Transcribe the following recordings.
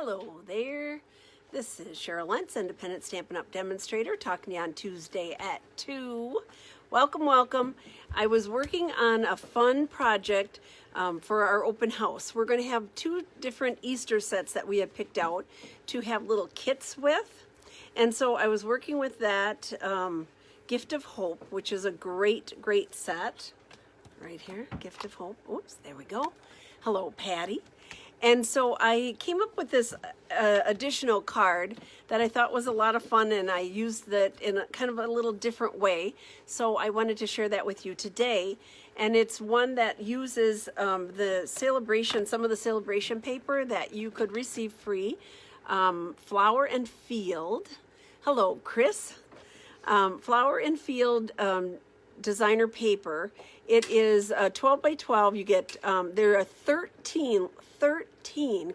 Hello there. This is Cheryl Lentz, Independent Stampin' Up! Demonstrator, talking to you on Tuesday at 2. Welcome, welcome. I was working on a fun project for our open house. We're going to have 2 different Easter sets that we had picked out to have little kits with. And so I was working with that Gift of Hope, which is a great set. Right here, Gift of Hope. Oops, there we go. Hello, Patty. And so I came up with this additional card that I thought was a lot of fun, and I used that in a kind of a little different way. So I wanted to share that with you today. And it's one that uses the celebration, some of the celebration paper that you could receive free. Flower and Field. Hello, Chris. Flower and Field designer paper. It is 12 by 12. You get, there are 13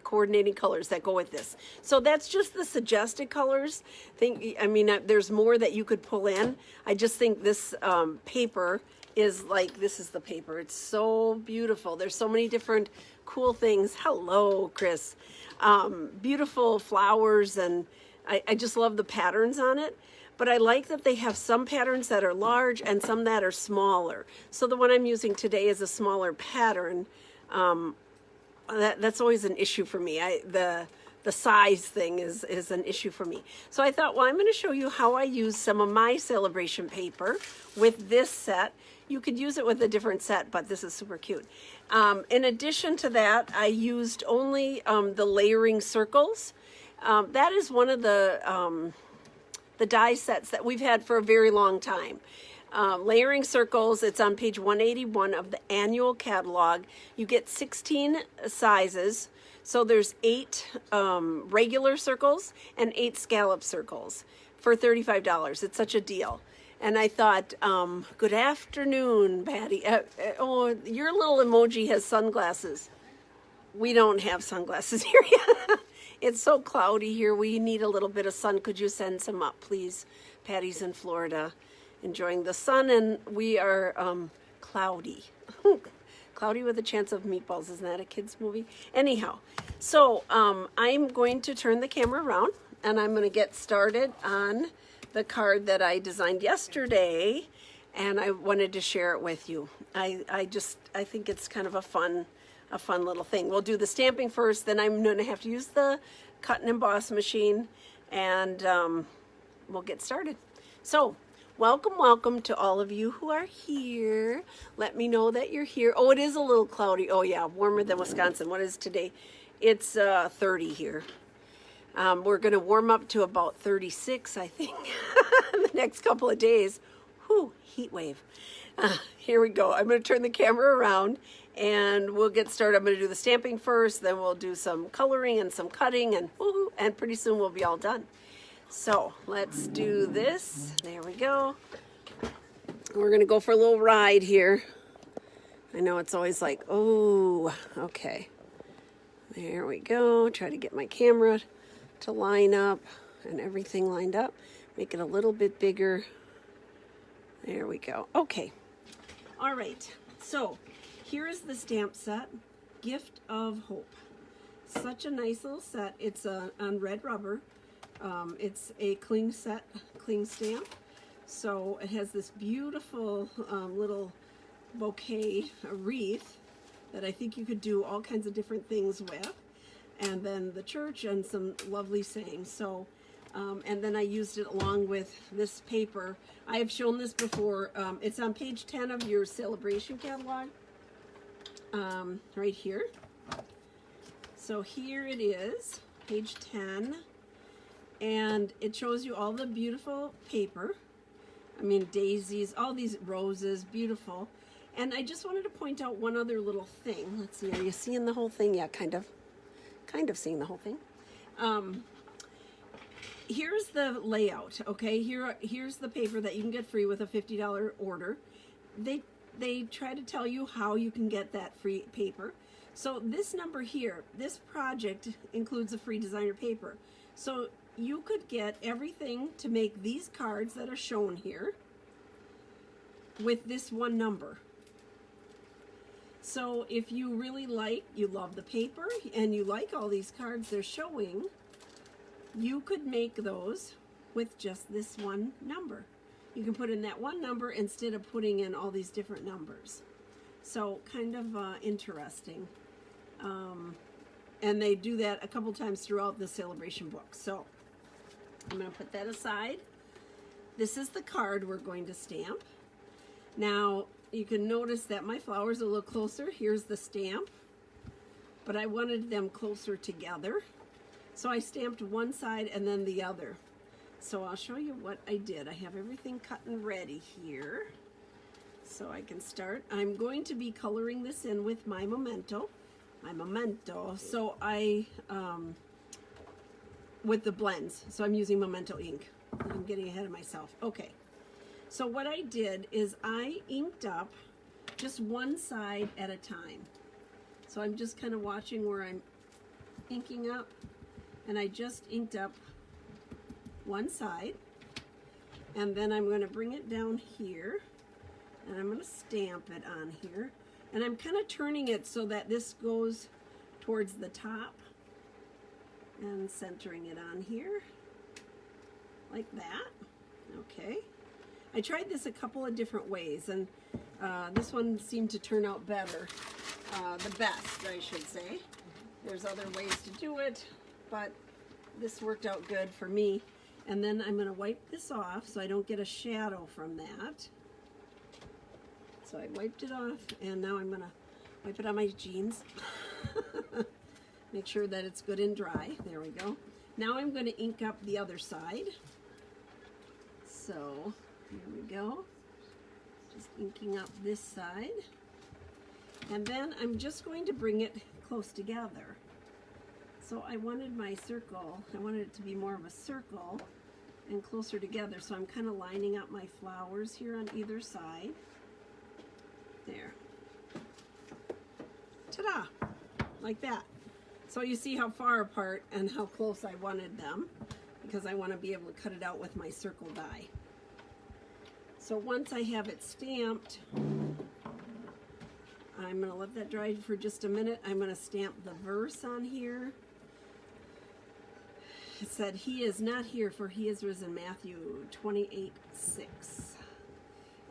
coordinating colors that go with this. So that's just the suggested colors. There's more that you could pull in. I just think this paper is like, this is the paper. It's so beautiful. There's so many different cool things. Hello, Chris. Beautiful flowers, and I just love the patterns on it. But I like that they have some patterns that are large and some that are smaller. So the one I'm using today is a smaller pattern. That's always an issue for me. The size thing is an issue for me. So I thought, well, I'm going to show you how I use some of my celebration paper with this set. You could use it with a different set, but this is super cute. In addition to that, I used only the layering circles. That is one of the die sets that we've had for a very long time. Layering circles, it's on page 181 of the annual catalog. You get 16 sizes. So there's 8 regular circles and 8 scallop circles for $35. It's such a deal. And I thought, good afternoon, Patty. Oh, your little emoji has sunglasses. We don't have sunglasses here yet. It's so cloudy here. We need a little bit of sun. Could you send some up, please? Patty's in Florida, enjoying the sun, and we are cloudy. Cloudy with a chance of meatballs. Isn't that a kid's movie? Anyhow, so I'm going to turn the camera around, and I'm going to get started on the card that I designed yesterday, and I wanted to share it with you. I think it's kind of a fun little thing. We'll do the stamping first, then I'm going to have to use the cut and emboss machine, and we'll get started. So, welcome to all of you who are here. Let me know that you're here. Oh, it is a little cloudy. Oh yeah, warmer than Wisconsin. What is today? It's 30 here. We're going to warm up to about 36, I think, the next couple of days. Whew, heat wave. Here we go. I'm going to turn the camera around and we'll get started. I'm going to do the stamping first, then we'll do some coloring and some cutting, and pretty soon we'll be all done. So let's do this. There we go. We're going to go for a little ride here. I know it's always like, oh, okay. There we go. Try to get my camera to line up and everything lined up. Make it a little bit bigger. There we go. Okay. All right. So here is the stamp set, Gift of Hope. Such a nice little set. It's on red rubber. It's a cling stamp. So it has this beautiful little bouquet, a wreath, that I think you could do all kinds of different things with. And then the church and some lovely sayings. So, and then I used it along with this paper. I have shown this before. It's on page 10 of your celebration catalog. Right here. So here it is, page 10, and it shows you all the beautiful paper. I mean, daisies, all these roses, beautiful. And I just wanted to point out one other little thing. Let's see, are you seeing the whole thing? Yeah, kind of seeing the whole thing. Here's the layout, okay? Here's the paper that you can get free with a $50 order. They try to tell you how you can get that free paper. So this number here, this project includes a free designer paper. So you could get everything to make these cards that are shown here with this one number. So if you really you love the paper and you like all these cards they're showing, you could make those with just this one number. You can put in that one number instead of putting in all these different numbers. So kind of interesting. And they do that a couple times throughout the celebration book. So I'm going to put that aside. This is the card we're going to stamp. Now you can notice that my flowers are a little closer. Here's the stamp, but I wanted them closer together. So I stamped one side and then the other. So I'll show you what I did. I have everything cut and ready here. So I can start. I'm going to be coloring this in with my Memento. So with the blends. So I'm using Memento ink. I'm getting ahead of myself. Okay. So what I did is I inked up just one side at a time. So I'm just kind of watching where I'm inking up, and I just inked up one side, and then I'm going to bring it down here, and I'm going to stamp it on here, and I'm kind of turning it so that this goes towards the top, and centering it on here like that. Okay. I tried this a couple of different ways, and this one seemed to turn out better, the best, I should say. There's other ways to do it, but this worked out good for me. And then I'm going to wipe this off so I don't get a shadow from that. So I wiped it off, and now I'm going to wipe it on my jeans. Make sure that it's good and dry. There we go. Now I'm going to ink up the other side. So here we go. Just inking up this side. And then I'm just going to bring it close together. So I wanted my circle, I wanted it to be more of a circle and closer together. So I'm kind of lining up my flowers here on either side. There. Ta-da! Like that. So you see how far apart and how close I wanted them, because I want to be able to cut it out with my circle die. So once I have it stamped, I'm going to let that dry for just a minute. I'm going to stamp the verse on here. It said, "He is not here, for he is risen," Matthew 28:6.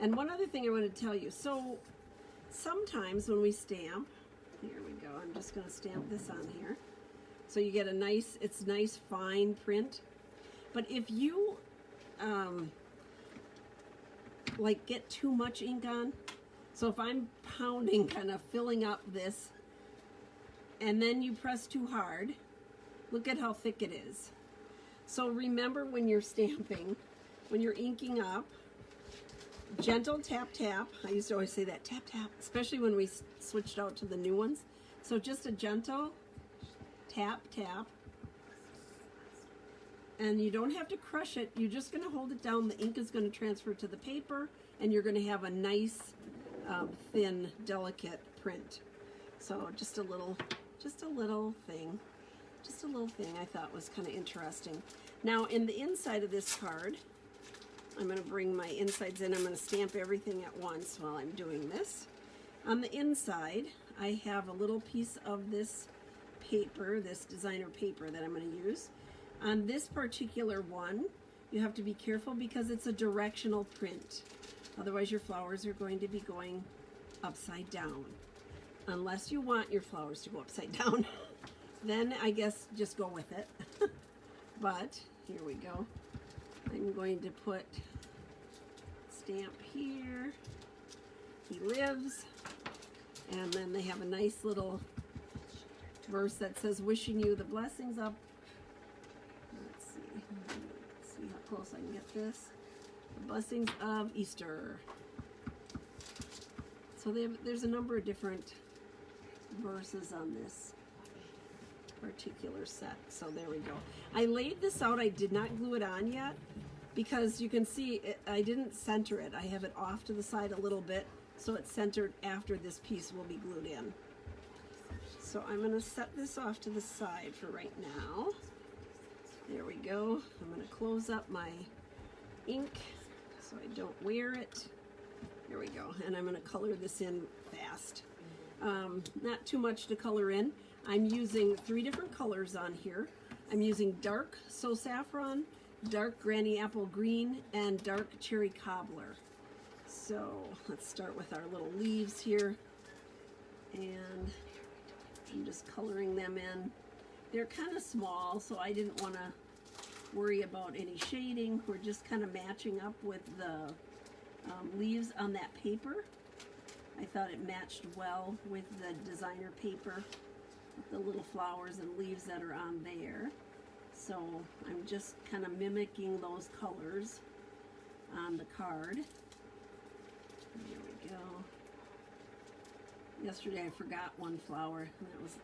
And one other thing I want to tell you. So sometimes when we stamp, here we go, I'm just going to stamp this on here. So you get a nice, it's nice fine print. But if you like get too much ink on, so if I'm pounding, kind of filling up this, and then you press too hard, look at how thick it is. So remember, when you're stamping, when you're inking up, gentle tap tap. I used to always say that, tap tap, especially when we switched out to the new ones. So just a gentle tap tap, and you don't have to crush it. You're just going to hold it down. The ink is going to transfer to the paper, and you're going to have a nice thin, delicate print. So just a little thing. Just a little thing I thought was kind of interesting. Now in the inside of this card, I'm going to bring my insides in. I'm going to stamp everything at once while I'm doing this. On the inside, I have a little piece of this paper, this designer paper that I'm going to use. On this particular one, you have to be careful because it's a directional print. Otherwise your flowers are going to be going upside down. Unless you want your flowers to go upside down. Then I guess just go with it. But here we go. I'm going to put stamp here. He lives. And then they have a nice little verse that says, "Wishing you the blessings of," let's see how close I can get this. "The blessings of Easter." So there's a number of different verses on this particular set. So there we go. I laid this out. I did not glue it on yet because you can see I didn't center it. I have it off to the side a little bit so it's centered after this piece will be glued in. So I'm going to set this off to the side for right now. There we go. I'm going to close up my ink so I don't wear it. There we go. And I'm going to color this in fast. Not too much to color in. I'm using 3 different colors on here. I'm using dark So Saffron, dark Granny Apple Green, and dark Cherry Cobbler. So let's start with our little leaves here. And I'm just coloring them in. They're kind of small, so I didn't want to worry about any shading. We're just kind of matching up with the leaves on that paper. I thought it matched well with the designer paper, with the little flowers and leaves that are on there. So I'm just kind of mimicking those colors on the card. There we go. Yesterday I forgot one flower, and that was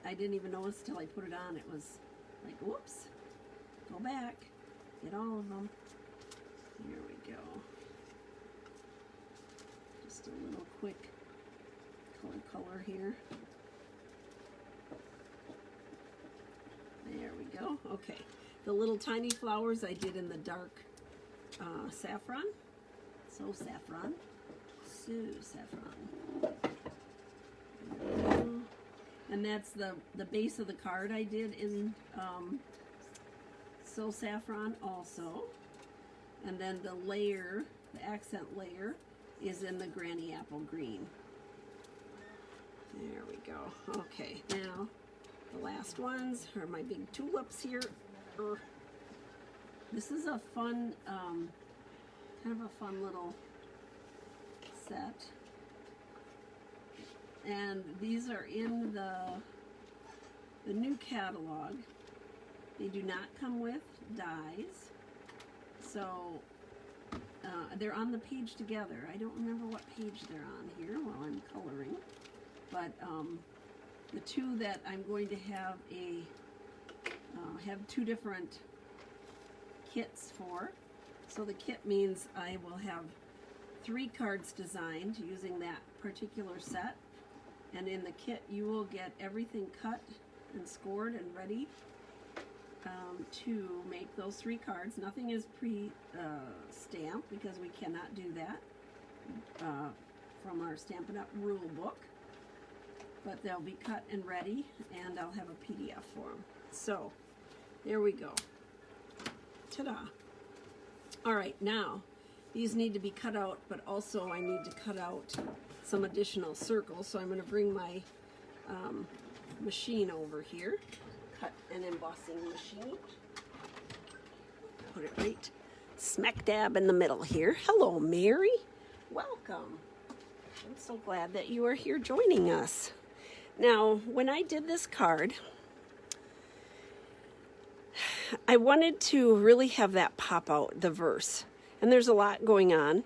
I didn't even notice till I put it on. It was like, whoops, go back, get all of them. Here we go. Just a little quick color here. There we go. Okay, the little tiny flowers I did in the dark saffron. So saffron. And that's the base of the card I did in So Saffron also. And then the layer, the accent layer, is in the Granny Apple Green. There we go. Okay, now the last ones are my big tulips here. This is a fun, kind of a fun little set. And these are in the new catalog. They do not come with dies. So they're on the page together. I don't remember what page they're on here while I'm coloring. But the 2 that I'm going to have have 2 different kits for. So the kit means I will have 3 cards designed using that particular set. And in the kit, you will get everything cut and scored and ready to make those 3 cards. Nothing is pre-stamped because we cannot do that from our Stampin' Up! Rule book. But they'll be cut and ready, and I'll have a PDF for them. So, there we go. Ta-da! All right, now, these need to be cut out, but also I need to cut out some additional circles. So I'm going to bring my machine over here, cut and embossing machine. Put it right smack dab in the middle here. Hello, Mary. Welcome. I'm so glad that you are here joining us. Now, when I did this card, I wanted to really have that pop out, the verse. And there's a lot going on.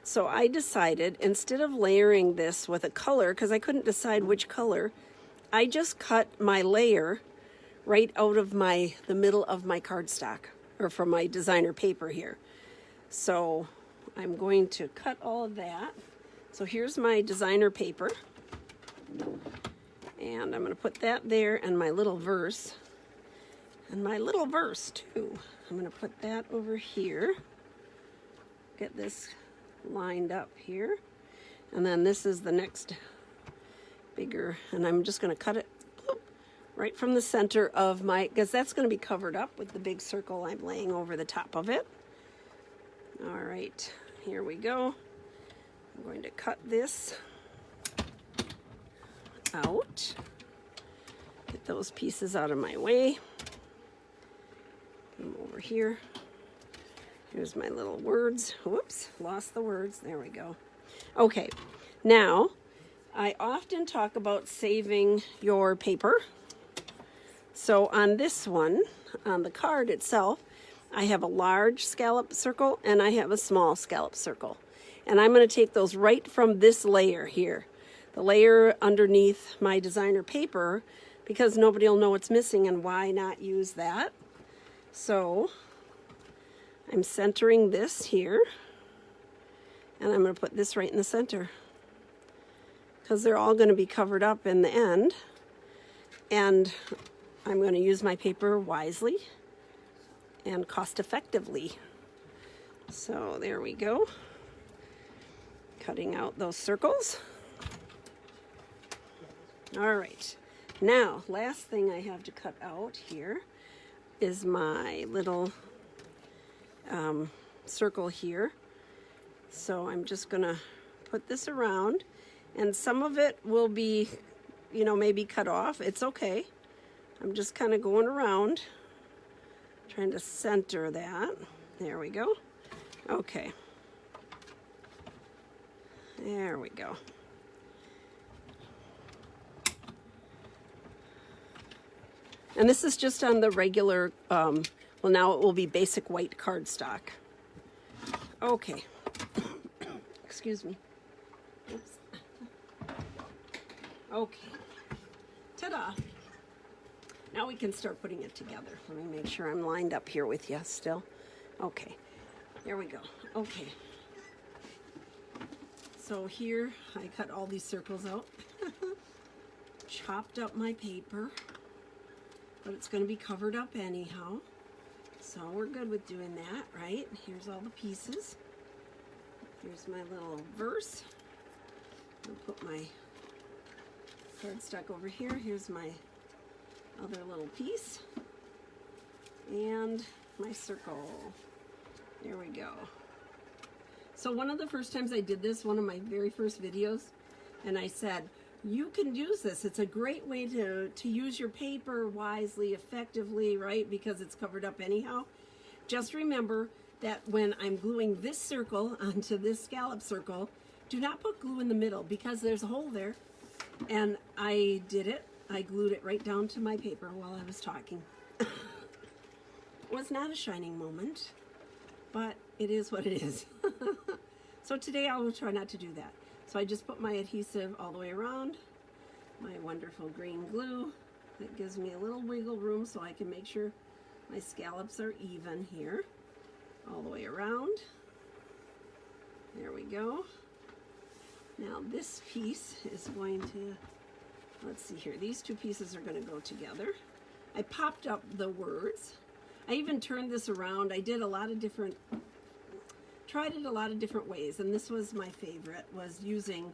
So I decided, instead of layering this with a color, because I couldn't decide which color, I just cut my layer right out of the middle of my cardstock, or from my designer paper here. So I'm going to cut all of that. So here's my designer paper. And I'm going to put that there, and my little verse. And my little verse, too. I'm going to put that over here. Get this lined up here. And then this is the next bigger, and I'm just going to cut it right from the center of my, because that's going to be covered up with the big circle I'm laying over the top of it. All right, here we go. I'm going to cut this out. Get those pieces out of my way. Come over here. Here's my little words. Whoops, lost the words. There we go. Okay, now I often talk about saving your paper. So on this one, on the card itself, I have a large scallop circle and I have a small scallop circle. And I'm going to take those right from this layer here, the layer underneath my designer paper, because nobody will know what's missing, and why not use that? So I'm centering this here, and I'm going to put this right in the center, because they're all going to be covered up in the end, and I'm going to use my paper wisely and cost effectively. So there we go, cutting out those circles. All right. Now, last thing I have to cut out here is my little circle here. So I'm just gonna put this around, and some of it will be, you know, maybe cut off. It's okay. I'm just kind of going around, trying to center that. There we go. Okay. There we go. And this is just on the regular, well, now it will be basic white cardstock. Okay. Excuse me. Oops. Okay. Ta-da. Now we can start putting it together. Let me make sure I'm lined up here with you still. Okay. There we go. Okay. So here I cut all these circles out. Chopped up my paper. But it's going to be covered up anyhow. So we're good with doing that, right? Here's all the pieces. Here's my little verse. I'll put my cardstock over here. Here's my other little piece. And my circle. There we go. So one of the first times I did this, one of my very first videos, and I said, you can use this. It's a great way to use your paper wisely, effectively, right? Because it's covered up anyhow. Just remember that when I'm gluing this circle onto this scallop circle, do not put glue in the middle because there's a hole there. And I did it. I glued it right down to my paper while I was talking. It was not a shining moment, but it is what it is. So today I will try not to do that. So I just put my adhesive all the way around, my wonderful green glue. That gives me a little wiggle room so I can make sure my scallops are even here, all the way around. There we go. Now this piece is going to, let's see here, these two pieces are going to go together. I popped up the words. I even turned this around. I did a lot of different, tried it a lot of different ways, and this was my favorite, was using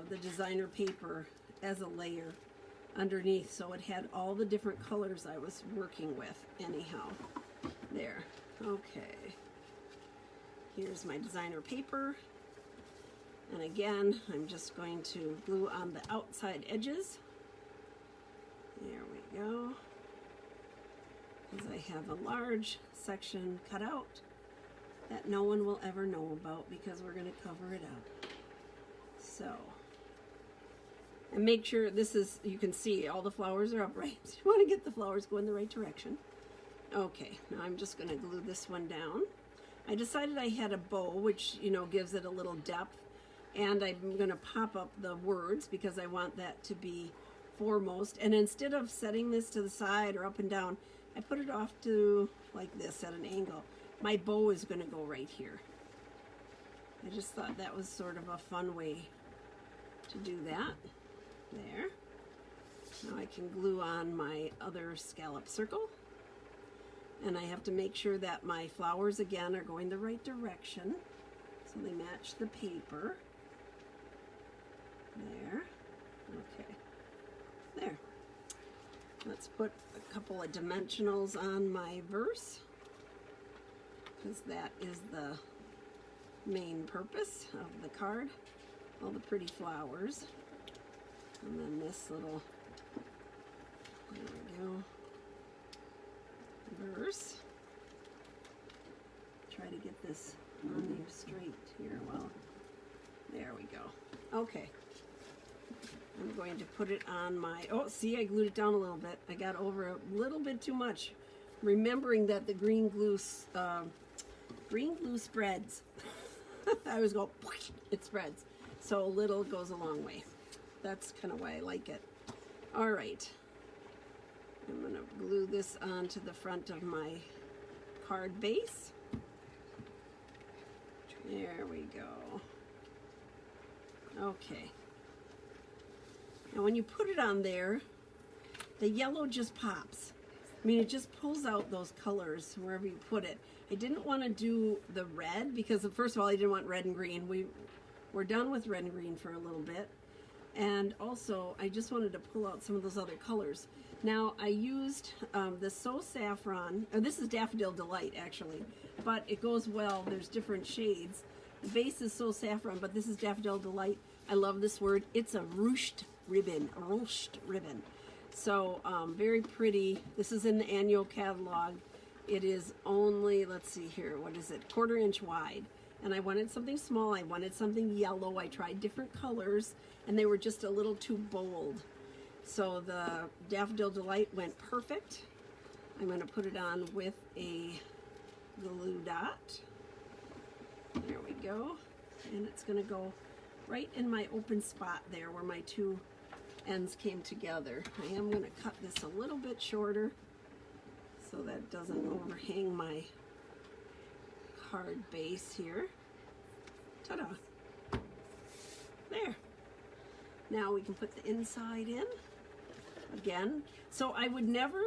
the designer paper as a layer underneath, so it had all the different colors I was working with anyhow. There. Okay. Here's my designer paper. And again, I'm just going to glue on the outside edges. There we go. Because I have a large section cut out that no one will ever know about because we're going to cover it up. So, and make sure this is, you can see all the flowers are upright. So you want to get the flowers going the right direction. Okay, now I'm just going to glue this one down. I decided I had a bow, which, you know, gives it a little depth. And I'm going to pop up the words because I want that to be foremost. And instead of setting this to the side or up and down, I put it off to like this at an angle. My bow is going to go right here. I just thought that was sort of a fun way to do that. There. Now I can glue on my other scallop circle. And I have to make sure that my flowers again are going the right direction so they match the paper. There. Okay. There. Let's put a couple of dimensionals on my verse because that is the main purpose of the card. All the pretty flowers. And then this little, there we go, verse. Try to get this on you straight here. Well, there we go. Okay. I'm going to put it on my, oh, see, I glued it down a little bit. I got over a little bit too much, remembering that the green glue spreads. I always go, it spreads. So a little goes a long way. That's kind of why I like it. All right. I'm going to glue this onto the front of my card base. There we go. Okay. Now when you put it on there, the yellow just pops. I mean, it just pulls out those colors wherever you put it. I didn't want to do the red because, first of all, I didn't want red and green. We're done with red and green for a little bit. And also, I just wanted to pull out some of those other colors. Now, I used the So Saffron, or this is Daffodil Delight actually, but it goes well, there's different shades. The base is So Saffron, but this is Daffodil Delight. I love this word. It's a ruched ribbon, a ruched ribbon. So, very pretty. This is in the annual catalog. It is only, let's see here, what is it, 1/4 inch wide. And I wanted something small, I wanted something yellow. I tried different colors, and they were just a little too bold. So the Daffodil Delight went perfect. I'm going to put it on with a glue dot. There we go. And it's going to go right in my open spot there where my two ends came together. I am going to cut this a little bit shorter so that doesn't overhang my card base here. Ta-da! There. Now we can put the inside in again. So I would never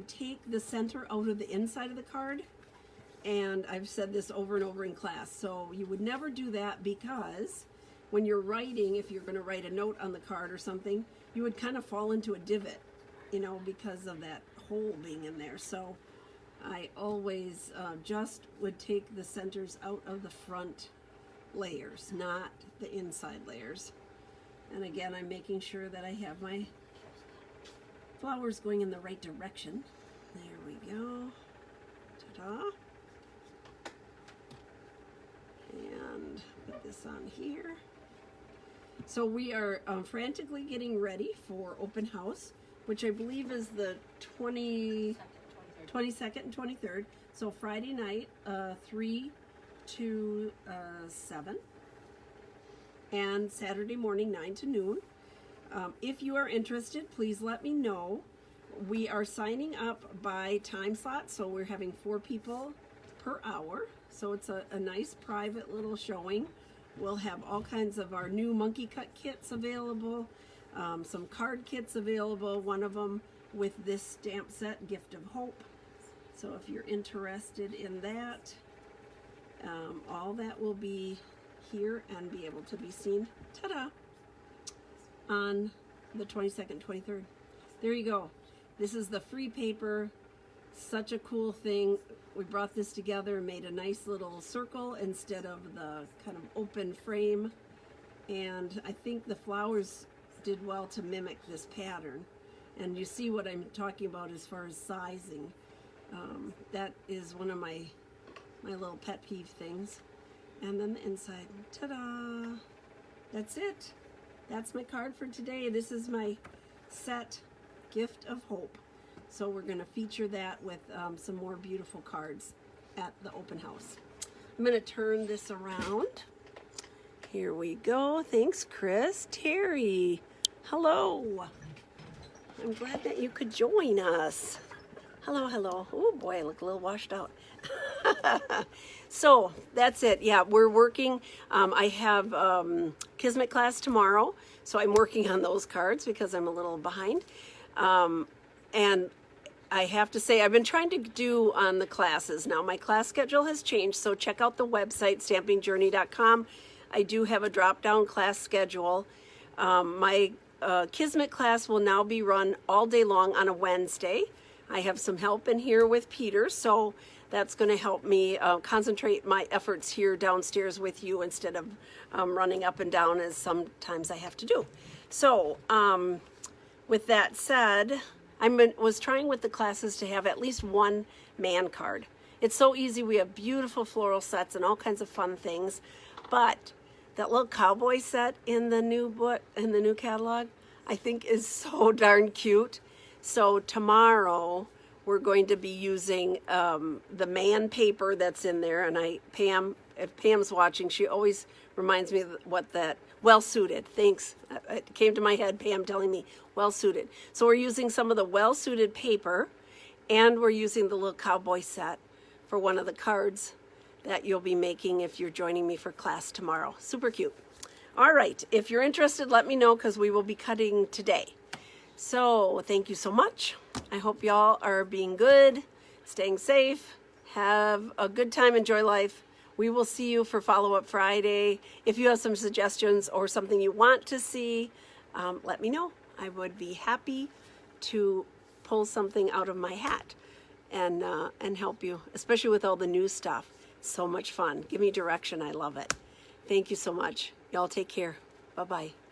take the center out of the inside of the card, and I've said this over and over in class. So you would never do that, because when you're writing, if you're going to write a note on the card or something, you would kind of fall into a divot, you know, because of that hole being in there. So I always just would take the centers out of the front layers, not the inside layers. And again, I'm making sure that I have my flowers going in the right direction. There we go. Ta-da. And put this on here. So we are frantically getting ready for open house, which I believe is the 22nd and 23rd. So Friday night, 3 to 7. And Saturday morning, 9 to noon. If you are interested, please let me know. We are signing up by time slot, so we're having 4 people per hour. So it's a nice private little showing. We'll have all kinds of our new monkey cut kits available, some card kits available, one of them with this stamp set, Gift of Hope. So if you're interested in that, all that will be here and be able to be seen, ta-da, on the 22nd, 23rd. There you go. This is the free paper. Such a cool thing. We brought this together and made a nice little circle instead of the kind of open frame. And I think the flowers did well to mimic this pattern. And you see what I'm talking about as far as sizing. That is one of my little pet peeve things. And then the inside, ta-da! That's it. That's my card for today. This is my set, Gift of Hope. So we're going to feature that with some more beautiful cards at the open house. I'm going to turn this around. Here we go. Thanks, Chris. Terry, hello. I'm glad that you could join us. Hello, hello. Oh boy, I look a little washed out. So that's it. Yeah, we're working. I have Kismet class tomorrow, so I'm working on those cards because I'm a little behind. And I have to say, I've been trying to do on the classes. Now, my class schedule has changed, so check out the website, stampingjourney.com. I do have a drop-down class schedule. My Kismet class will now be run all day long on a Wednesday. I have some help in here with Peter, so that's going to help me concentrate my efforts here downstairs with you instead of running up and down as sometimes I have to do. So, with that said, I was trying with the classes to have at least one man card. It's so easy. We have beautiful floral sets and all kinds of fun things, but that little cowboy set in the new book, in the new catalog, I think is so darn cute. So tomorrow we're going to be using the man paper that's in there, and if Pam's watching, she always reminds me of what that, well-suited, thanks. It came to my head, Pam telling me, well-suited. So we're using some of the well-suited paper, and we're using the little cowboy set for one of the cards that you'll be making if you're joining me for class tomorrow. Super cute. All right, if you're interested, let me know because we will be cutting today. So thank you so much. I hope y'all are being good, staying safe, have a good time, enjoy life. We will see you for Follow-Up Friday. If you have some suggestions or something you want to see, let me know. I would be happy to pull something out of my hat and help you, especially with all the new stuff. It's so much fun. Give me direction. I love it. Thank you so much. Y'all take care. Bye-bye.